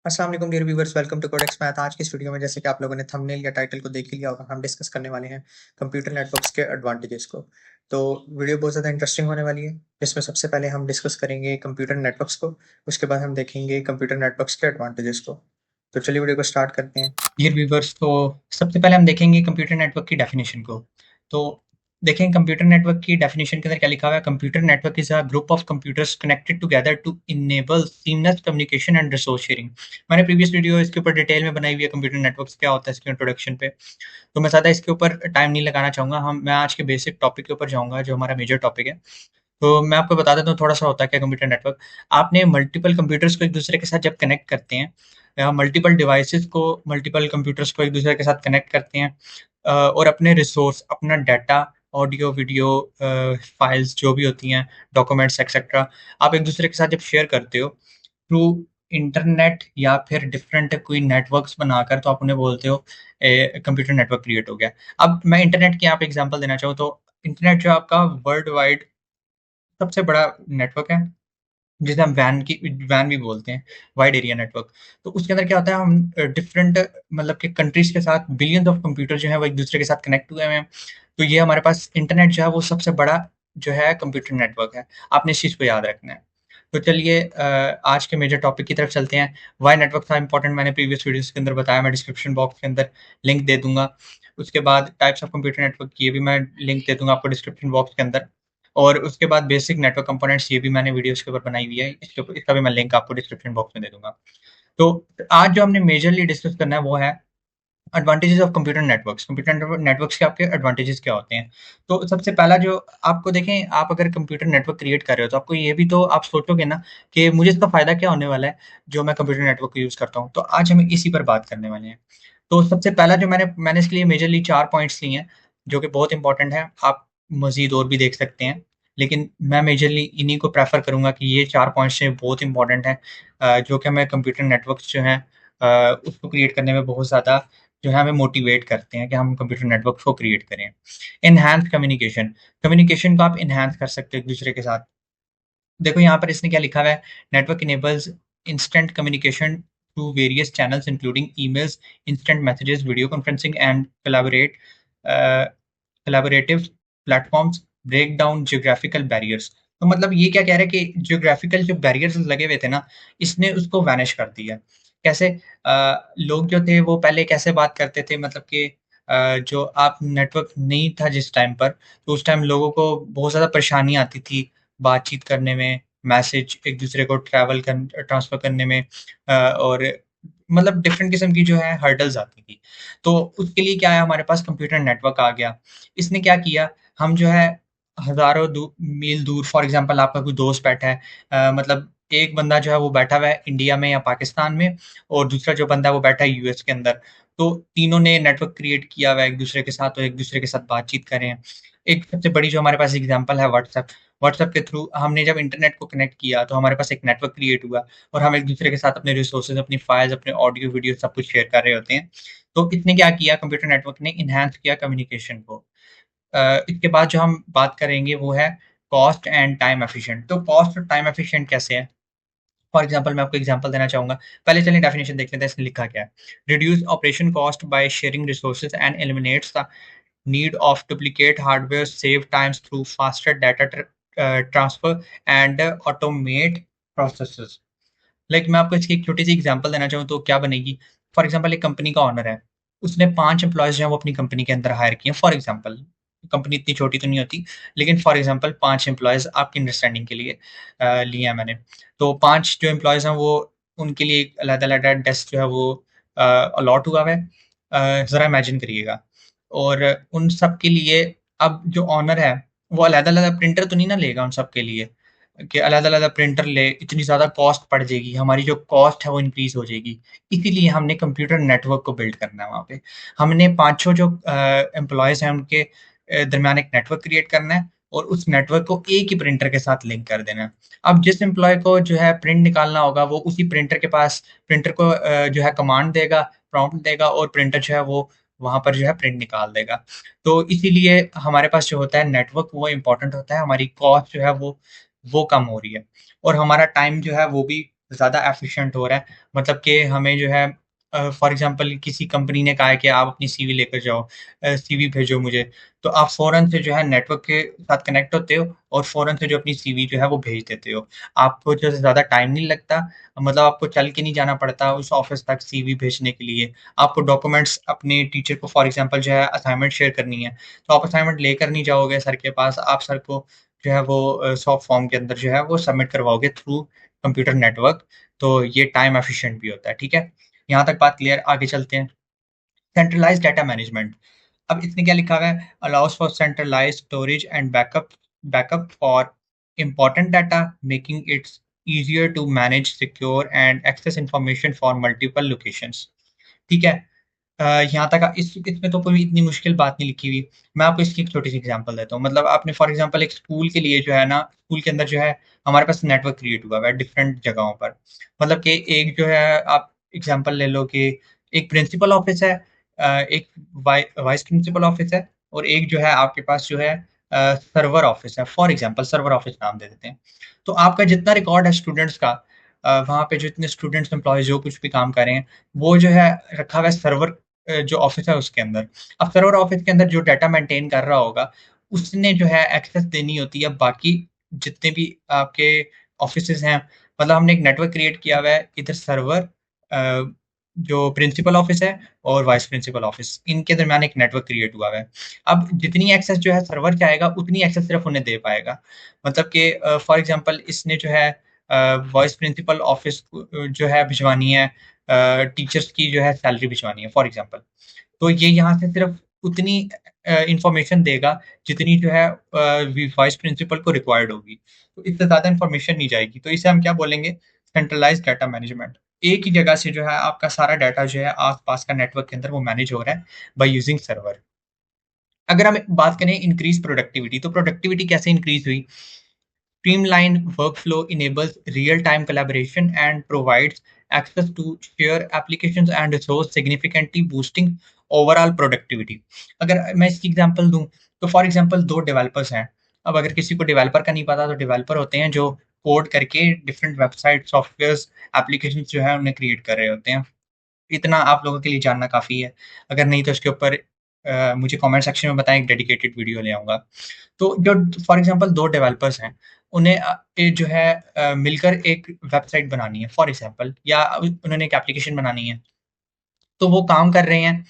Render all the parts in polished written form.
अस्सलाम वालेकुम dear viewers, welcome to Codex Math. आज की इस वीडियो में जैसे कि आप लोगों ने थंबनेल या टाइटल को देख ही लिया होगा, हम डिस्कस करने वाले हैं कंप्यूटर नेटवर्क्स के एडवांटेजेस को। तो वीडियो बहुत ज़्यादा इंटरेस्टिंग होने वाली है, जिसमें सबसे पहले हम डिस्कस करेंगे कंप्यूटर नेटवर्क्स को, उसके बाद हम देखेंगे कंप्यूटर नेटवर्क्स के एडवांटेजेस को। तो चलिए वीडियो को स्टार्ट करते हैं। डियर व्यूअर्स, तो सबसे पहले हम देखेंगे कंप्यूटर नेटवर्क की डेफिनेशन को। तो देखें कंप्यूटर नेटवर्क की डेफिनेशन के अंदर क्या लिखा हुआ है। Computer network is a group of computers connected together to enable seamless communication and resource sharing. मैंने प्रीवियस वीडियो इसके ऊपर डिटेल में बनाई हुई है, कंप्यूटर नेटवर्क्स क्या होता है इसके इंट्रोडक्शन पे। तो मैं ज़्यादा इसके ऊपर टाइम नहीं लगाना चाहूँगा। मैं आज के बेसिक टॉपिक के ऊपर जाऊँगा, जो हमारा मेजर टॉपिक है। तो मैं आपको बता देता हूँ थोड़ा सा होता है क्या कंप्यूटर नेटवर्क। आपने मल्टीपल कंप्यूटर्स को एक दूसरे के साथ जब कनेक्ट करते हैं, या मल्टीपल डिवाइसेस को, मल्टीपल कंप्यूटर्स को एक दूसरे के साथ कनेक्ट करते हैं, और अपने रिसोर्स, अपना डाटा, ऑडियो वीडियो, फाइल्स जो भी होती हैं, डॉक्यूमेंट्स एक्सेट्रा, आप एक दूसरे के साथ जब शेयर करते हो थ्रू इंटरनेट या फिर डिफरेंट कोई नेटवर्क्स बनाकर, तो आप उन्हें बोलते हो कंप्यूटर नेटवर्क क्रिएट हो गया। अब मैं इंटरनेट की आप एग्जांपल देना चाहूँ तो इंटरनेट जो आपका वर्ल्ड वाइड सबसे बड़ा नेटवर्क है, जिसे हम वैन भी बोलते हैं, वाइड एरिया नेटवर्क। तो उसके अंदर क्या होता है, हम डिफरेंट मतलब कि कंट्रीज़ के साथ बिलियंस ऑफ कंप्यूटर जो हैं वो एक-दूसरे के साथ कनेक्ट हुए हुए हैं। तो ये हमारे पास इंटरनेट जो है वो सबसे बड़ा जो है कंप्यूटर नेटवर्क है। आपने इस चीज़ को याद रखना है। तो चलिए आज के मेजर टॉपिक की तरफ चलते हैं। व्हाई नेटवर्क्स आर इंपॉर्टेंट मैंने प्रीवियस वीडियोज़ के अंदर बताया, मैं डिस्क्रिप्शन बॉक्स के अंदर लिंक दे दूँगा। उसके बाद टाइप्स ऑफ कंप्यूटर नेटवर्क की ये भी मैं लिंक दे दूँगा आपको डिस्क्रिप्शन बॉक्स के अंदर। और उसके बाद बेसिक नेटवर्क कंपोनेंट्स ये भी मैंने वीडियोज़ के ऊपर बनाई हुई है। इसका भी मैं लिंक आपको डिस्क्रिप्शन बॉक्स में दे दूँगा। तो आज जो हमने मेजरली डिस्कस करना है वो है advantages of computer networks. Computer networks के आपके एडवांटेजेस क्या होते हैं? तो सबसे पहला जो आपको देखें, आप अगर कंप्यूटर नेटवर्क क्रिएट कर रहे हो तो आपको ये भी तो आप सोचोगे ना कि मुझे इसका फ़ायदा क्या होने वाला है, जो मैं कंप्यूटर नेटवर्क को यूज़ करता हूँ। तो आज हम इसी पर बात करने वाले हैं। तो सबसे पहला जो मैंने इसके लिए मेजरली 4 पॉइंट्स लिए हैं, जो कि बहुत इंपॉर्टेंट हैं। आप मज़ीद और भी देख सकते हैं, लेकिन मैं मेजरली इन्हीं को प्रेफ़र करूँगा कि ये 4 पॉइंट्स जो बहुत इंपॉर्टेंट हैं, जो कि हमें कंप्यूटर नेटवर्क्स जो हैं उसको क्रिएट करने में बहुत ज़्यादा जो है हमें मोटिवेट करते हैं कि हम कंप्यूटर नेटवर्क को क्रिएट करें। एनहांस कम्युनिकेशन, कम्युनिकेशन को आप एनहांस कर सकते हो एक दूसरे के साथ। देखो यहाँ पर इसने क्या लिखा हुआ है, network enables instant communication through various channels including emails, instant messages, video conferencing and collaborative platforms, break down geographical barriers. तो मतलब ये क्या कह रहा है कि जियोग्राफिकल जो बैरियर्स लगे हुए थे ना, इसने उसको वैनिश कर दिया। कैसे? लोग जो थे वो पहले कैसे बात करते थे, मतलब कि जो आप नेटवर्क नहीं था जिस टाइम पर, तो उस टाइम लोगों को बहुत ज़्यादा परेशानी आती थी बातचीत करने में, मैसेज एक दूसरे को ट्रांसफ़र करने में, और मतलब डिफरेंट किस्म की जो है हर्डल्स आती थी। तो उसके लिए क्या है, हमारे पास कंप्यूटर नेटवर्क आ गया। इसने क्या किया, हम जो है हज़ारों मील दूर, फॉर एग्ज़ाम्पल आपका कोई दोस्त बैठा है, मतलब एक बंदा जो है वो बैठा हुआ है इंडिया में या पाकिस्तान में, और दूसरा जो बंदा है वो बैठा है यूएस के अंदर। तो तीनों ने नेटवर्क क्रिएट किया हुआ है एक-दूसरे के साथ, और एक-दूसरे के साथ बातचीत कर रहे हैं। एक सबसे बड़ी जो हमारे पास एग्ज़ाम्पल है व्हाट्सएप। व्हाट्सएप के थ्रू हमने जब इंटरनेट को कनेक्ट किया, तो हमारे पास एक नेटवर्क क्रिएट हुआ, और हम एक-दूसरे के साथ अपने रिसोर्सेज़, अपनी फाइल्स, अपने ऑडियो, वीडियो सब कुछ शेयर कर रहे होते हैं। तो इसने क्या किया, कंप्यूटर नेटवर्क ने एनहांस किया कम्युनिकेशन को। इसके बाद जो हम बात करेंगे वो है कॉस्ट एंड टाइम एफिशिएंट। तो कॉस्ट और टाइम एफिशिएंट कैसे है? फॉर एग्ज़ाम्पल मैं आपको एग्ज़ाम्पल देना चाहूँगा। पहले चलिए डेफिनिशन देख लेते हैं इसने लिखा क्या है। Reduce operation cost by sharing resources and eliminates the need of duplicate hardware, save times through faster data transfer and automate processes. Like मैं आपको इसकी एक छोटी-सी एग्ज़ाम्पल देना चाहूँ तो क्या बनेगी? फॉर एग्ज़ाम्पल एक कंपनी का ओनर है, उसने 5 एम्प्लॉइज़ जो हैं वो अपनी कंपनी के अंदर हायर किए हैं, फॉर एग्ज़ाम्पल। कंपनी इतनी छोटी तो नहीं होती, लेकिन फॉर एग्ज़ाम्पल 5 एम्प्लॉइज़ आपकी अंडरस्टैंडिंग के लिए लिए हैं मैंने। तो 5 जो एम्प्लॉइज़ हैं वो, उनके लिए एक अलग-अलग डेस्क जो है वो अलॉट हुआ हुआ है। ज़रा इमेजिन करिएगा, और उन सब के लिए अब जो ओनर है, वो अलग-अलग प्रिंटर तो नहीं ना लेगा उन सब के लिए, कि अलग-अलग प्रिंटर ले, इतनी ज़्यादा कॉस्ट पड़ जाएगी, हमारी जो कॉस्ट है वो इंक्रीज़ हो जाएगी। इसीलिए हमने कंप्यूटर नेटवर्क को बिल्ड करना है वहाँ पे। हमने पाँचों जो एम्प्लॉइज़ हैं उनके दरमियान एक नेटवर्क क्रिएट करना है, और उस नेटवर्क को एक ही प्रिंटर के साथ लिंक कर देना है। अब जिस एम्प्लॉयी को जो है प्रिंट निकालना होगा, वो उसी प्रिंटर के पास प्रिंटर को जो है कमांड देगा, प्रॉम्प्ट देगा, और प्रिंटर जो है वो वहाँ पर जो है प्रिंट निकाल देगा। तो इसीलिए हमारे पास जो होता है नेटवर्क, वो इम्पोर्टेंट होता है, हमारी कॉस्ट जो है वो कम हो रही है, और हमारा टाइम जो है वो भी ज़्यादा एफिशिएंट हो रहा है। मतलब कि हमें जो है फॉर एग्ज़ाम्पल किसी कंपनी ने कहा है कि आप अपनी सीवी लेकर जाओ, सीवी भेजो मुझे, तो आप फ़ौरन से जो है नेटवर्क के साथ कनेक्ट होते हो और फ़ौरन से जो अपनी सीवी जो है वो भेज देते हो। आपको जो है ज़्यादा टाइम नहीं लगता, मतलब आपको चल के नहीं जाना पड़ता उस ऑफ़िस तक सीवी भेजने के लिए। आपको डॉक्यूमेंट्स अपने टीचर को फॉर एग्ज़ाम्पल जो है असाइनमेंट शेयर करनी है, तो आप असाइनमेंट लेकर नहीं जाओगे सर के पास, आप सर को जो है वो सॉफ्ट फॉर्म के अंदर जो है वो सबमिट करवाओगे थ्रू कंप्यूटर नेटवर्क, तो ये टाइम एफिशिएंट भी होता है, ठीक है? यहाँ तक बात क्लियर, आगे चलते हैं। Centralized data management. अब इसमें क्या लिखा हुआ है? Allows for centralized storage and backup for important data, making its easier to manage, secure and access information for multiple locations. ठीक है? यहाँ तक इसमें तो कोई इतनी मुश्किल बात नहीं लिखी हुई। मैं आपको इसकी एक छोटी-सी एग्ज़ाम्पल देता हूँ। मतलब आपने फॉर एग्ज़ाम्पल एक स्कूल के लिए जो है ना, स्कूल के अंदर जो है हमारे पास नेटवर्क क्रिएट हुआ हुआ है डिफरेंट जगहों पर। मतलब कि एक जो है आप एग्ज़ाम्पल ले लो कि एक प्रिंसिपल ऑफ़िस है, एक वाइस प्रिंसिपल ऑफ़िस है और एक जो है आपके पास जो है सर्वर ऑफ़िस है। फॉर एग्ज़ाम्पल सर्वर ऑफ़िस नाम दे देते हैं। तो आपका जितना रिकॉर्ड है स्टूडेंट्स का, वहाँ पे जितने स्टूडेंट्स, एम्प्लॉइज़ जो कुछ भी काम कर रहे हैं, वो जो है रखा हुआ है सर्वर जो ऑफ़िस है उसके अंदर। अब सर्वर ऑफ़िस के अंदर जो डाटा मेंटेन कर रहा होगा, उसने जो है एक्सेस देनी होती है बाकी जितने भी आपके ऑफ़िसेज़ हैं। मतलब हमने एक नेटवर्क क्रिएट किया हुआ है, इधर सर्वर, जो प्रिंसिपल ऑफ़िस है और वाइस प्रिंसिपल ऑफ़िस, इनके दरमियान एक नेटवर्क क्रिएट हुआ हुआ है। अब जितनी एक्सेस जो है सर्वर चाहेगा, उतनी एक्सेस सिर्फ़ उन्हें दे पाएगा। मतलब कि फॉर एग्ज़ाम्पल इसने जो है वाइस प्रिंसिपल ऑफ़िस को जो है भिजवानी है, टीचर्स की जो है सैलरी भिजवानी है फॉर एग्ज़ाम्पल। तो ये यहाँ से सिर्फ़ उतनी इन्फॉर्मेशन देगा जितनी जो है वाइस प्रिंसिपल को रिक्वायर्ड होगी। तो इससे ज़्यादा इन्फॉर्मेशन नहीं जाएगी। तो इसे हम क्या बोलेंगे? Centralised data management. एक ही जगह से जो है आपका सारा डाटा जो है आस-पास का नेटवर्क के अंदर वो मैनेज हो रहा है बाय यूजिंग सर्वर। अगर हम बात करें इंक्रीज़ प्रोडक्टिविटी, तो प्रोडक्टिविटी कैसे इंक्रीज़ हुई? Streamlined workflow enables real-time collaboration and provides access to share applications and resource, significantly boosting overall productivity. अगर मैं इसकी एग्जांपल दूं, तो फॉर एग्जांपल दो डेवलपर्स हैं। अब अगर किसी को डेवलपर का नहीं पता, तो डेवलपर होते हैं जो कोड करके डिफरेंट वेबसाइट, सॉफ्टवेयर्स, एप्लीकेशन जो है उन्हें क्रिएट कर रहे होते हैं। इतना आप लोगों के लिए जानना काफ़ी है। अगर नहीं तो इसके ऊपर मुझे कमेंट सेक्शन में बताएँ, एक डेडिकेटेड वीडियो ले आऊँगा। तो जो फॉर एग्ज़ाम्पल 2 डेवलपर्स हैं, उन्हें ये जो है मिलकर एक वेबसाइट बनानी है फॉर एग्ज़ाम्पल, या उन्होंने एक एप्लीकेशन बनानी है। तो वो काम कर रहे हैं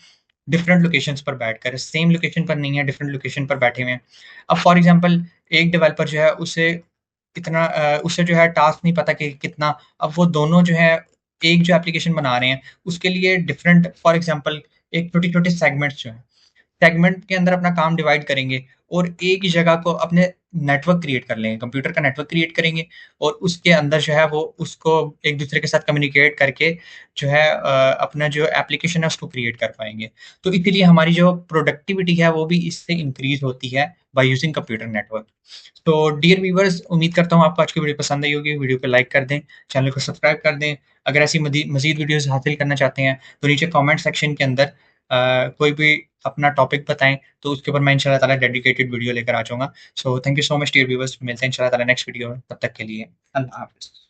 डिफरेंट लोकेशंस पर बैठकर, सेम लोकेशन पर नहीं है, डिफरेंट लोकेशन पर बैठे हुए हैं। अब फॉर एग्ज़ाम्पल एक डेवलपर जो है उसे जो है टास्क नहीं पता कि कितना, अब वो दोनों जो है एक जो एप्लीकेशन बना रहे हैं, उसके लिए डिफरेंट फॉर एग्ज़ाम्पल एक छोटे-छोटे सेगमेंट्स जो हैं, सेगमेंट के अंदर अपना काम डिवाइड करेंगे और एक ही जगह को अपने नेटवर्क क्रिएट कर लेंगे, कंप्यूटर का नेटवर्क क्रिएट करेंगे और उसके अंदर जो है वो उसको एक दूसरे के साथ कम्युनिकेट करके जो है अपना जो एप्लीकेशन है उसको क्रिएट कर पाएंगे। तो इसीलिए हमारी जो प्रोडक्टिविटी है वो भी इससे इंक्रीज होती है बाय यूजिंग कंप्यूटर नेटवर्क। तो डियर व्यूअर्स, उम्मीद करता हूँ आपको आज की वीडियो पसंद आई होगी। वीडियो को लाइक कर दें, चैनल को सब्सक्राइब कर दें। अगर ऐसी मजीद वीडियोस हासिल करना चाहते हैं तो नीचे कमेंट सेक्शन के अंदर कोई भी अपना टॉपिक बताएँ, तो उसके ऊपर मैं इंशाल्लाह ताला डेडिकेटेड वीडियो लेकर आ जाऊँगा। So thank you so much dear viewers, मिलते हैं इंशाल्लाह ताला नेक्स्ट वीडियो में, तब तक के लिए अल्लाह हाफ़िज़।